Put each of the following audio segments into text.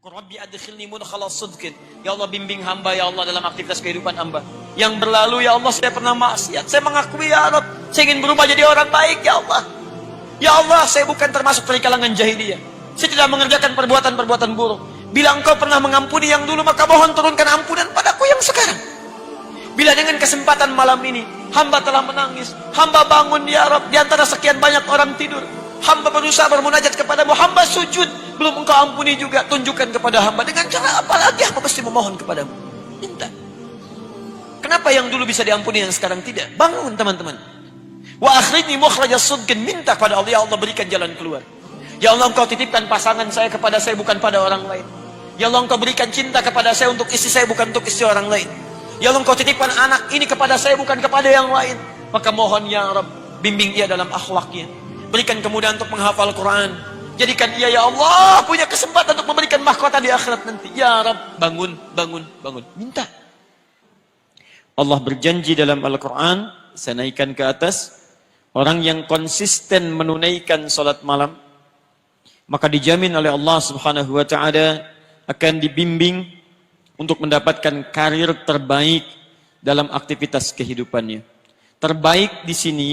Rabbi adkhilni mudkhala sidqin. Ya Allah, bimbing hamba ya Allah dalam aktivitas kehidupan hamba. Yang berlalu ya Allah, saya pernah maksiat. Saya mengakui ya Allah, saya ingin berubah jadi orang baik ya Allah. Ya Allah, saya bukan termasuk dari kalangan jahiliyah. Saya tidak mengerjakan perbuatan-perbuatan buruk. Bila Engkau pernah mengampuni yang dulu, maka mohon turunkan ampunan padaku yang sekarang. Bila dengan kesempatan malam ini hamba telah menangis, hamba bangun ya Rabb, di antara sekian banyak orang tidur, hamba berusaha bermunajat kepadamu, hamba sujud, belum Engkau ampuni juga, tunjukkan kepada hamba. Dengan cara apa lagi hamba mesti memohon kepadamu? Minta. Kenapa yang dulu bisa diampuni, yang sekarang tidak? Bangun teman-teman. Wa akhrijni mukhrajas sidqin, minta kepada Allah, ya Allah berikan jalan keluar. Ya Allah, Engkau titipkan pasangan saya kepada saya, bukan pada orang lain. Ya Allah, Engkau berikan cinta kepada saya untuk istri saya, bukan untuk istri orang lain. Ya Allah, Engkau titipkan anak ini kepada saya, bukan kepada yang lain. Maka mohon ya Rabb, bimbing ia dalam akhlaknya. Berikan kemudahan untuk menghafal Quran. Jadikan ia ya Allah punya kesempatan untuk memberikan mahkota di akhirat nanti. Ya Rabb, bangun, bangun, bangun. Minta. Allah berjanji dalam Al-Quran, saya naikkan ke atas, orang yang konsisten menunaikan salat malam, maka dijamin oleh Allah Subhanahu wa Ta'ala akan dibimbing untuk mendapatkan karir terbaik dalam aktivitas kehidupannya. Terbaik di sini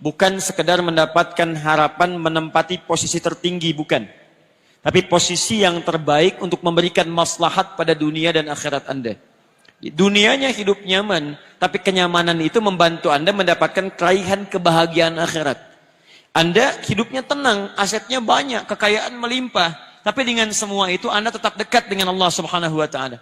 bukan sekedar mendapatkan harapan menempati posisi tertinggi, bukan. Tapi posisi yang terbaik untuk memberikan maslahat pada dunia dan akhirat Anda. Dunianya hidup nyaman, tapi kenyamanan itu membantu Anda mendapatkan keraihan kebahagiaan akhirat. Anda hidupnya tenang, asetnya banyak, kekayaan melimpah, tapi dengan semua itu Anda tetap dekat dengan Allah Subhanahu wa Ta'ala.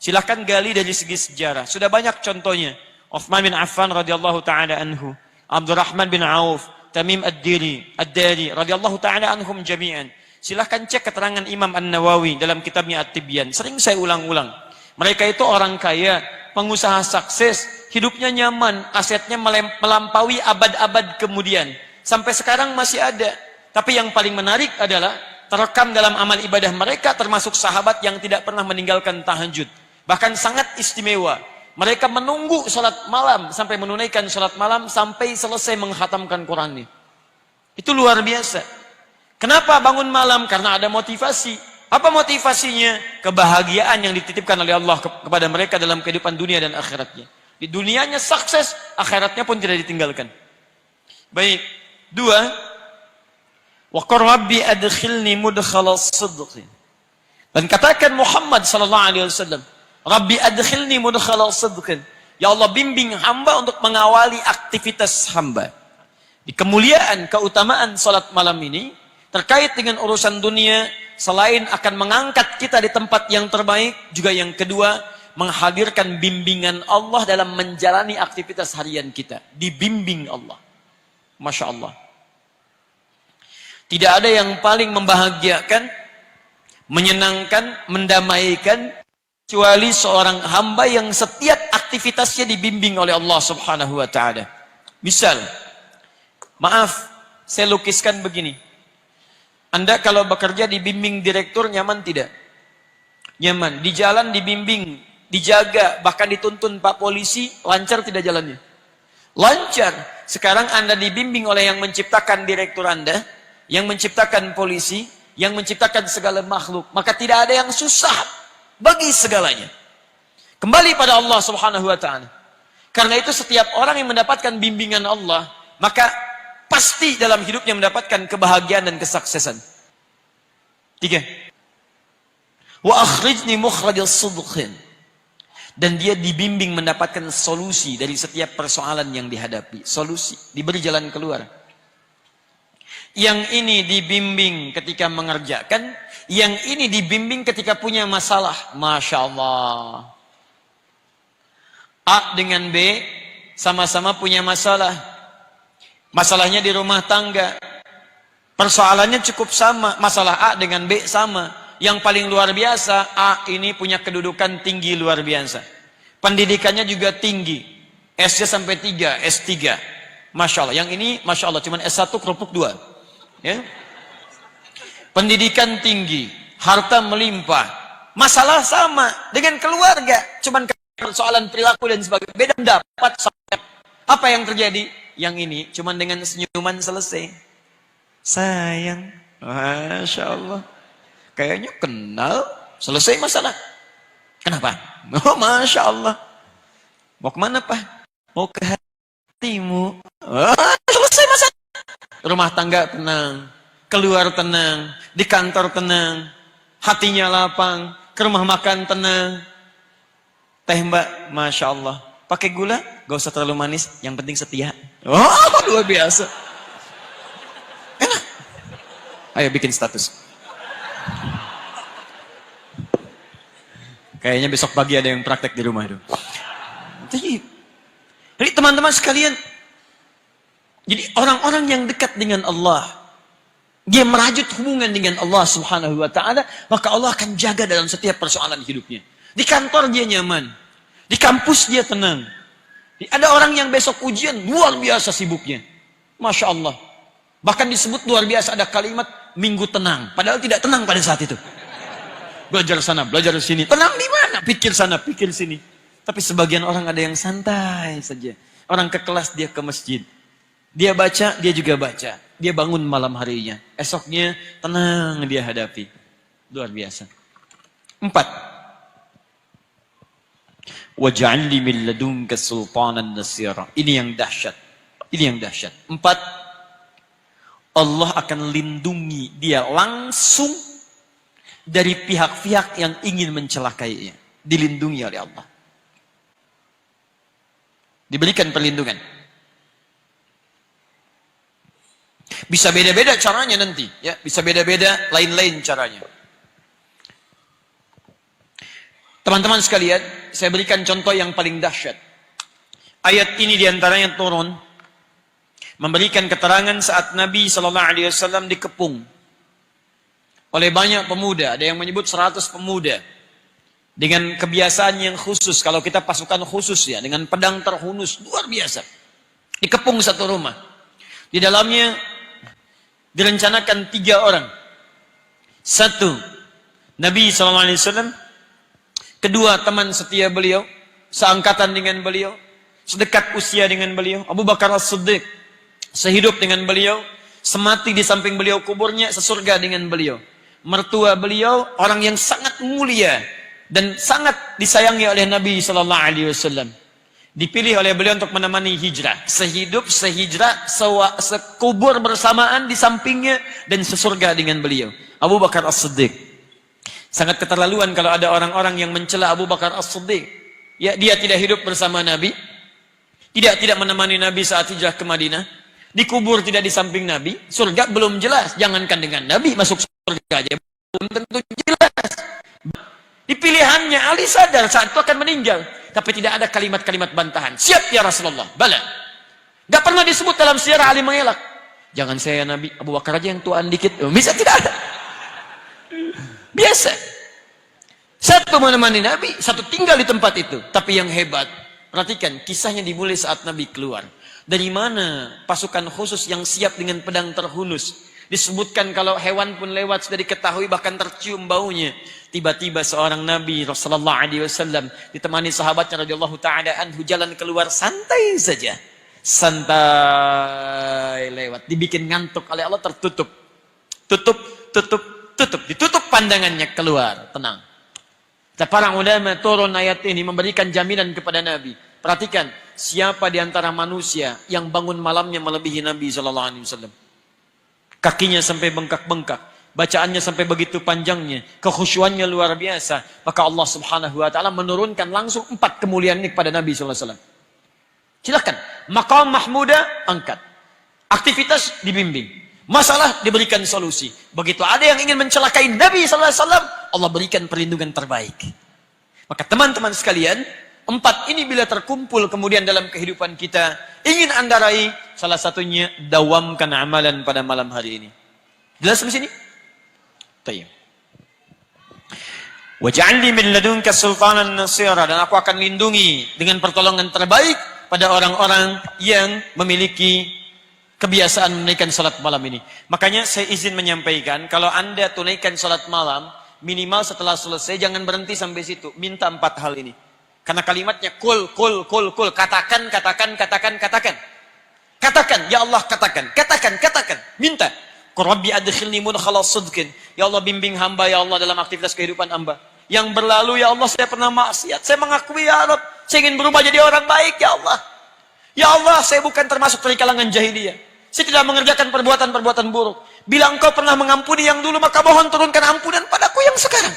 Silahkan gali dari segi sejarah. Sudah banyak contohnya. Uthman bin Affan radhiyallahu taala anhu, Abdurrahman bin Auf, Tamim ad-Dari radhiyallahu taala anhum jami'an. Silahkan cek keterangan Imam An-Nawawi dalam kitabnya At-Tibyan. Sering saya ulang-ulang. Mereka itu orang kaya, pengusaha sukses, hidupnya nyaman, asetnya melampaui abad-abad kemudian. Sampai sekarang masih ada. Tapi yang paling menarik adalah terekam dalam amal ibadah mereka, termasuk sahabat yang tidak pernah meninggalkan tahajud. Bahkan sangat istimewa. Mereka menunggu salat malam sampai menunaikan salat malam sampai selesai menghatamkan Qurannya. Itu luar biasa. Kenapa bangun malam? Karena ada motivasi. Apa motivasinya? Kebahagiaan yang dititipkan oleh Allah kepada mereka dalam kehidupan dunia dan akhiratnya. Di dunianya sukses, akhiratnya pun tidak ditinggalkan. Baik. Dua, wa qur rabbi adkhilni mudkhala sidqin. Dan katakan Muhammad sallallahu alaihi wasallam, Rabbi adkhilni mudkhala sidqin. Ya Allah, bimbing hamba untuk mengawali aktivitas hamba. Di kemuliaan, keutamaan salat malam ini terkait dengan urusan dunia, selain akan mengangkat kita di tempat yang terbaik, juga yang kedua, menghadirkan bimbingan Allah dalam menjalani aktivitas harian kita. Dibimbing Allah. Masya Allah. Tidak ada yang paling membahagiakan, menyenangkan, mendamaikan, kecuali seorang hamba yang setiap aktivitasnya dibimbing oleh Allah Subhanahu wa Ta'ala. Misal, maaf, saya lukiskan begini. Anda kalau bekerja dibimbing direktur, nyaman tidak? Nyaman. Di jalan dibimbing, dijaga, bahkan dituntun Pak Polisi, lancar tidak jalannya? Lancar. Sekarang Anda dibimbing oleh yang menciptakan direktur Anda, yang menciptakan polisi, yang menciptakan segala makhluk. Maka tidak ada yang susah bagi segalanya. Kembali pada Allah Subhanahu wa Ta'ala. Karena itu setiap orang yang mendapatkan bimbingan Allah, maka pasti dalam hidupnya mendapatkan kebahagiaan dan kesuksesan. Tiga. Wa akhrijni mukhrajas sidqin. Dan dia dibimbing mendapatkan solusi dari setiap persoalan yang dihadapi. Solusi, diberi jalan keluar. Yang ini dibimbing ketika mengerjakan, yang ini dibimbing ketika punya masalah. Masya Allah. A dengan B sama-sama punya masalah. Masalahnya di rumah tangga. Persoalannya cukup sama. Masalah A dengan B sama. Yang paling luar biasa, A ini punya kedudukan tinggi luar biasa. Pendidikannya juga tinggi. S-nya sampai 3, S3. Masya Allah. Yang ini Masya Allah cuma S1 kerupuk 2. Ya. Pendidikan tinggi, harta melimpah, masalah sama dengan keluarga, cuman persoalan perilaku dan sebagainya, beda pendapat. Apa yang terjadi? Yang ini cuman dengan senyuman selesai. Sayang, Masya Allah, kayaknya kenal. Selesai masalah. Kenapa? Oh, Masya Allah. Mau kemana, Pak? Mau ke hatimu. Oh, selesai masalah. Rumah tangga tenang. Keluar tenang. Di kantor tenang. Hatinya lapang. Ke rumah makan tenang. Teh Mbak, Masya Allah. Pakai gula? Gak usah terlalu manis. Yang penting setia. Oh, luar biasa. Enak. Ayo bikin status. Kayaknya besok pagi ada yang praktek di rumah itu. Jadi teman-teman sekalian, jadi orang-orang yang dekat dengan Allah, dia merajut hubungan dengan Allah Subhanahu wa taala, maka Allah akan jaga dalam setiap persoalan hidupnya. Di kantor dia nyaman, di kampus dia tenang. Ada orang yang besok ujian luar biasa sibuknya. Masya Allah. Bahkan disebut luar biasa, ada kalimat minggu tenang, padahal tidak tenang pada saat itu. Belajar sana, belajar sini. Tenang di mana? Pikir sana, pikir sini. Tapi sebagian orang ada yang santai saja. Orang ke kelas, dia ke masjid. Dia baca, dia juga baca. Dia bangun malam harinya. Esoknya tenang dia hadapi. Luar biasa. 4. Waj'alni min ladunka sultanan nasira. Ini yang dahsyat. Ini yang dahsyat. 4. Allah akan lindungi dia langsung dari pihak-pihak yang ingin mencelakainya. Dilindungi oleh Allah. Diberikan perlindungan. Bisa beda-beda caranya nanti, ya, bisa beda-beda lain-lain caranya. Teman-teman sekalian, saya berikan contoh yang paling dahsyat. Ayat ini diantaranya turun memberikan keterangan saat Nabi SAW dikepung oleh banyak pemuda. Ada yang menyebut 100 pemuda dengan kebiasaan yang khusus. Kalau kita pasukan khusus ya, dengan pedang terhunus luar biasa. Dikepung satu rumah. Di dalamnya direncanakan 3 orang. 1, Nabi SAW. 2, teman setia beliau, seangkatan dengan beliau, sedekat usia dengan beliau, Abu Bakar As-Siddiq, sehidup dengan beliau, semati di samping beliau kuburnya, sesurga dengan beliau. Mertua beliau orang yang sangat mulia dan sangat disayangi oleh Nabi SAW. Dipilih oleh beliau untuk menemani hijrah, sehidup, sehijrah, sekubur bersamaan di sampingnya dan sesurga dengan beliau. Abu Bakar As-Siddiq. Sangat keterlaluan kalau ada orang-orang yang mencela Abu Bakar As-Siddiq. Ya, dia tidak hidup bersama Nabi, tidak menemani Nabi saat hijrah ke Madinah, dikubur tidak di samping Nabi, surga belum jelas. Jangankan dengan Nabi, masuk surga aja belum tentu jelas. Di pilihannya Ali sadar saat itu akan meninggal, tapi tidak ada kalimat-kalimat bantahan. Siap ya Rasulullah, bala. Gak pernah disebut dalam sejarah Ali mengelak. Jangan saya Nabi, Abu Bakar aja yang tuaan dikit. Bisa tidak ada. Biasa. 1 menemani Nabi, 1 tinggal di tempat itu. Tapi yang hebat, perhatikan, kisahnya dimulai saat Nabi keluar. Dari mana pasukan khusus yang siap dengan pedang terhunus? Disebutkan kalau hewan pun lewat sudah diketahui, bahkan tercium baunya. Tiba-tiba seorang Nabi Rasulullah SAW ditemani sahabatnya radhiyallahu taala anhu jalan keluar santai saja. Santai lewat, dibikin ngantuk oleh Allah, tertutup. Ditutup pandangannya, keluar, tenang. Para ulama turun ayat ini memberikan jaminan kepada Nabi. Perhatikan, siapa di antara manusia yang bangun malamnya melebihi Nabi SAW? Kakinya sampai bengkak-bengkak, bacaannya sampai begitu panjangnya, kekhusyuannya luar biasa. Maka Allah Subhanahu wa taala menurunkan langsung 4 kemuliaan ini kepada Nabi SAW. Silakan, maqam mahmuda angkat. Aktivitas dibimbing. Masalah diberikan solusi. Begitu ada yang ingin mencelakai Nabi SAW, Allah berikan perlindungan terbaik. Maka teman-teman sekalian, 4 ini bila terkumpul kemudian dalam kehidupan kita, ingin Anda raih, salah satunya dawamkan amalan pada malam hari ini. Jelas di sini? Tayyib. Waj'alni min ladunka sultanan nasira, dan aku akan lindungi dengan pertolongan terbaik pada orang-orang yang memiliki kebiasaan menunaikan salat malam ini. Makanya saya izin menyampaikan, kalau Anda tunaikan salat malam, minimal setelah selesai jangan berhenti sampai situ. Minta 4 hal ini. Karena kalimatnya kul. Katakan. Katakan, ya Allah katakan. Minta. Rabbi adkhilni mudkhala sidqin. Ya Allah bimbing hamba ya Allah dalam aktivitas kehidupan hamba. Yang berlalu ya Allah saya pernah maksiat. Saya mengakui ya Rabb, saya ingin berubah jadi orang baik ya Allah. Ya Allah, saya bukan termasuk dari kalangan jahiliyah. Saya tidak mengerjakan perbuatan-perbuatan buruk. Bila engkau pernah mengampuni yang dulu, maka mohon turunkan ampunan padaku yang sekarang.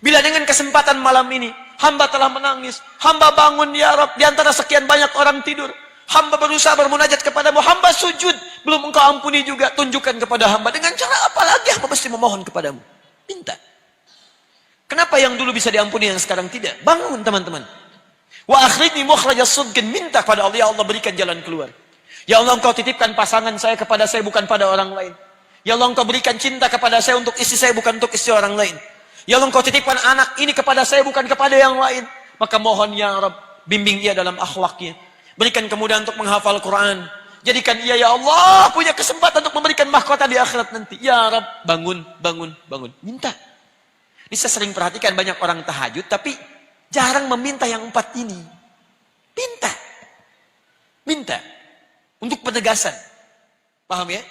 Bila dengan kesempatan malam ini, hamba telah menangis, hamba bangun ya Rabb, di antara sekian banyak orang tidur, hamba berusaha bermunajat kepadamu, hamba sujud, belum engkau ampuni juga, tunjukkan kepada hamba. Dengan cara apa lagi hamba mesti memohon kepadamu? Minta. Kenapa yang dulu bisa diampuni, yang sekarang tidak? Bangun teman-teman. Wa akhrijni mukhrajas sidqin, minta pada Allah, ya Allah berikan jalan keluar. Ya Allah engkau titipkan pasangan saya kepada saya, bukan pada orang lain. Ya Allah engkau berikan cinta kepada saya untuk istri saya, bukan untuk istri orang lain. Ya Allah engkau titipkan anak ini kepada saya, bukan kepada yang lain. Maka mohon ya Rabb, bimbing ia dalam akhlaknya. Berikan kemudahan untuk menghafal Quran. Jadikan ia ya Allah punya kesempatan untuk memberikan mahkota di akhirat nanti. Ya Rabb, bangun, bangun, bangun. Minta. Ini saya sering perhatikan banyak orang tahajud, tapi jarang meminta yang 4 ini. Minta. Minta. Untuk penegasan. Paham ya?